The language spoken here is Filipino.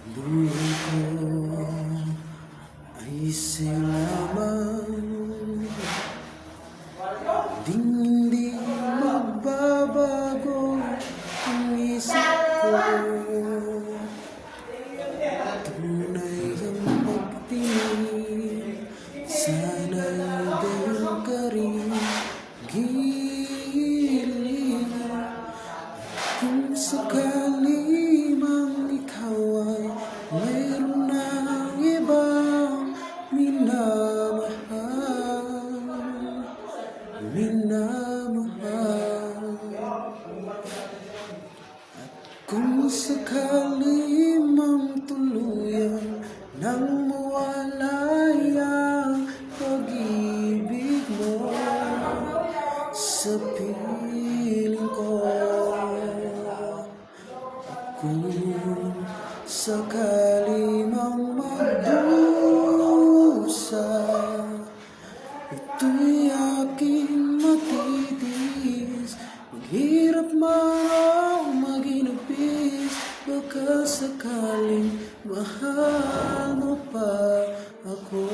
Buhay ko ay silamang hindi magbabago ang isip ko. Tunay ang pagtingin, sana'y gayon ka rin giliw. Kung sakali mang ikaw ay mayroon ng ibang minamahal. At kung sakali mang tuluyan nang mawalay ang pag-ibig mo sa piling ko, kung sakali mang magdusa, ito'y aking matitiis. Maghirap man o maginapis, baka sakaling mahal mo pa ako.